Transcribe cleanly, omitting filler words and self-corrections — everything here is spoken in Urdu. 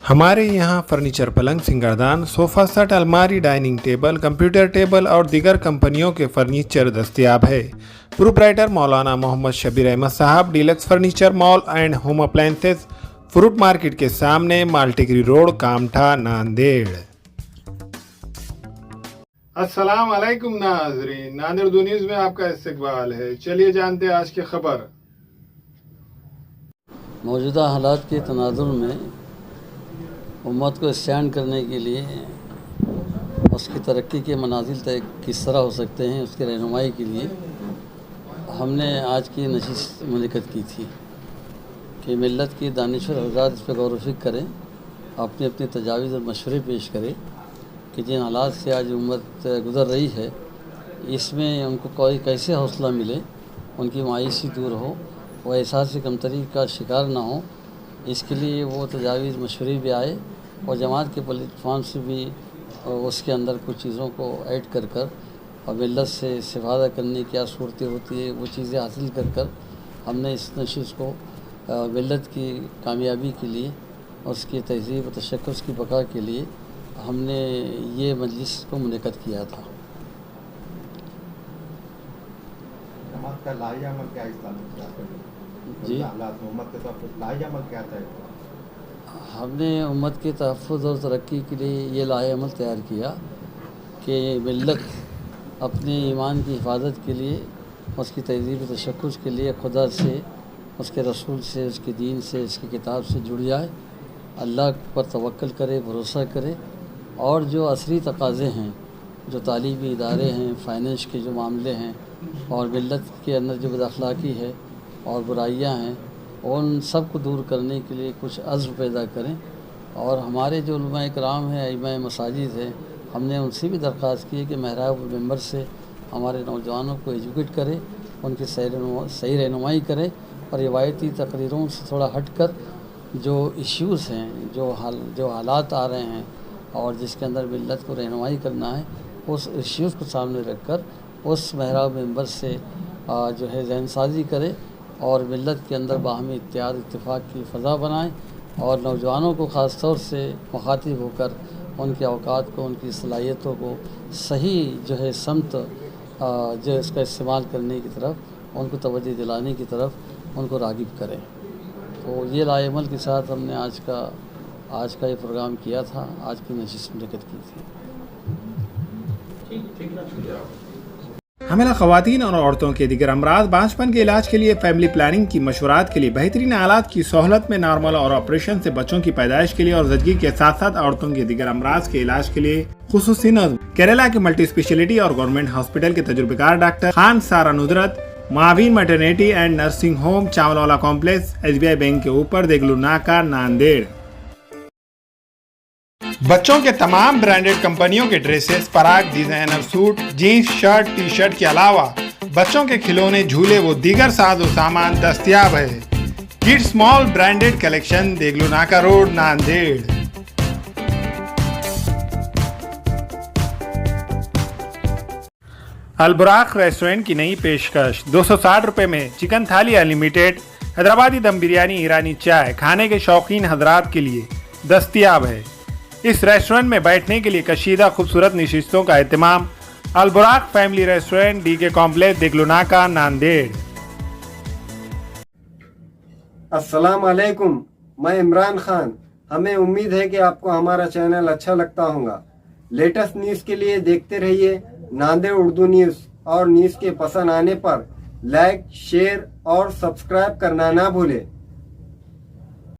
ہمارے یہاں فرنیچر پلنگ سنگردان صوفہ سیٹ الماری ڈائننگ ٹیبل کمپیوٹر ٹیبل اور دیگر کمپنیوں کے فرنیچر دستیاب ہے۔ پروپرائٹر مولانا محمد شبیر احمد صاحب، deluxe furniture mall and home appliances, fruit market کے سامنے، مالٹیگری روڈ، کامٹھا، ناندیڑ۔ السلام علیکم ناظرین، ناندیڑ اردو نیوز میں آپ کا استقبال ہے۔ چلیے جانتے ہیں آج کی خبر۔ موجودہ حالات کے تناظر میں امت کو اسٹینڈ کرنے کے لیے اس کی ترقی کے منازل طے کس طرح ہو سکتے ہیں، اس کی رہنمائی کے لیے ہم نے آج کی نشست منعقد کی تھی کہ ملت کی دانشور حضرات اس پہ غور و فکر کریں، اپنی اپنی تجاویز اور مشورے پیش کریں کہ جن حالات سے آج امت گزر رہی ہے اس میں ان کو کوئی کیسے حوصلہ ملے، ان کی معیشی دور ہو، وہ احساس کمتری کا شکار نہ ہو۔ اس کے لیے وہ تجاویز مشورے بھی آئے اور جماعت کے پلیٹ فارم سے بھی اس کے اندر کچھ چیزوں کو ایڈ کر اور ملت سے استفادہ کرنے کی کیا صورتیں ہوتی ہے وہ چیزیں حاصل کر ہم نے اس نشست کو ملت کی کامیابی کے لیے اور اس کی تہذیب و تشخص کی بقا کے لیے ہم نے یہ مجلس کو منعقد کیا تھا۔ جی، ہم نے امت کے تحفظ اور ترقی کے لیے یہ لائحہ عمل تیار کیا کہ ملت اپنے ایمان کی حفاظت کے لیے، اس کی تہذیب و تشخص کے لیے خدا سے، اس کے رسول سے، اس کے دین سے، اس کی کتاب سے جڑ جائے، اللہ پر توکل کرے، بھروسہ کرے، اور جو عصری تقاضے ہیں، جو تعلیمی ادارے ہیں، فائنینس کے جو معاملے ہیں اور ملت کے اندر جو بد اخلاقی ہے اور برائیاں ہیں، ان سب کو دور کرنے کے لیے کچھ عزم پیدا کریں۔ اور ہمارے جو علماء کرام ہیں، ائمہ مساجد ہیں، ہم نے ان سے بھی درخواست کی ہے کہ محراب المنبر سے ہمارے نوجوانوں کو ایجوکیٹ کرے، ان کی صحیح رہنمائی کرے اور روایتی تقریروں سے تھوڑا ہٹ کر جو ایشوز ہیں، جو حالات آ رہے ہیں اور جس کے اندر ملت کو رہنمائی کرنا ہے، اس ایشوز کو سامنے رکھ کر اس محراب منبر سے جو ہے ذہن سازی کرے اور ملت کے اندر باہمی اتحاد اتفاق کی فضا بنائیں اور نوجوانوں کو خاص طور سے مخاطب ہو کر ان کے اوقات کو، ان کی صلاحیتوں کو صحیح جو ہے سمت جو اس کا استعمال کرنے کی طرف ان کو توجہ دلانے کی طرف ان کو راغب کریں۔ تو یہ لائحہ عمل کے ساتھ ہم نے آج کا یہ پروگرام کیا تھا، آج کی نشست منعقد کی تھی۔ حاملہ خواتین اور عورتوں کے دیگر امراض بانجھپن کے علاج کے لیے فیملی پلاننگ کی مشورات کے لیے بہترین آلات کی سہولت میں نارمل اور آپریشن سے بچوں کی پیدائش کے لیے اور زچگی کے ساتھ ساتھ عورتوں کے دیگر امراض کے علاج کے لیے خصوصی نظم۔ کیرالہ کے ملٹی اسپیشلٹی اور گورنمنٹ ہاسپٹل کے تجربہ کار ڈاکٹر خان سارا ندرت، معاون میٹرنیٹی اینڈ نرسنگ ہوم، چاول والا کمپلیکس، SBI بینک کے اوپر، دیگلو ناکا، ناندیڑ۔ بچوں کے تمام برانڈڈ کمپنیوں کے dresses, frock, designer suit, jeans, shirt, T shirt کے علاوہ بچوں کے کھلونے، جھولے و دیگر ساز و سامان دستیاب ہے۔ Kids mall branded collection, Deglur Naka road, Nanded. Alburaq restaurant کی نئی پیشکش، 260 روپے میں چکن تھالی انلمیٹڈ، حیدرآبادی دم بریانی، ایرانی چائے، کھانے کے شوقین حضرات کے لیے دستیاب ہے۔ اس ریسٹورنٹ میں بیٹھنے کے لیے کشیدہ خوبصورت نشستوں کا اہتمام۔ Alburaq family restaurant, DK complex, Deglur Naka, Nanded. السلام علیکم، میں عمران خان۔ ہمیں امید ہے کہ آپ کو ہمارا چینل اچھا لگتا ہوگا۔ لیٹسٹ نیوز کے لیے دیکھتے رہیے ناندیڑ اردو نیوز، اور نیوز کے پسند آنے پر لائک، شیئر اور سبسکرائب کرنا نہ بھولیں۔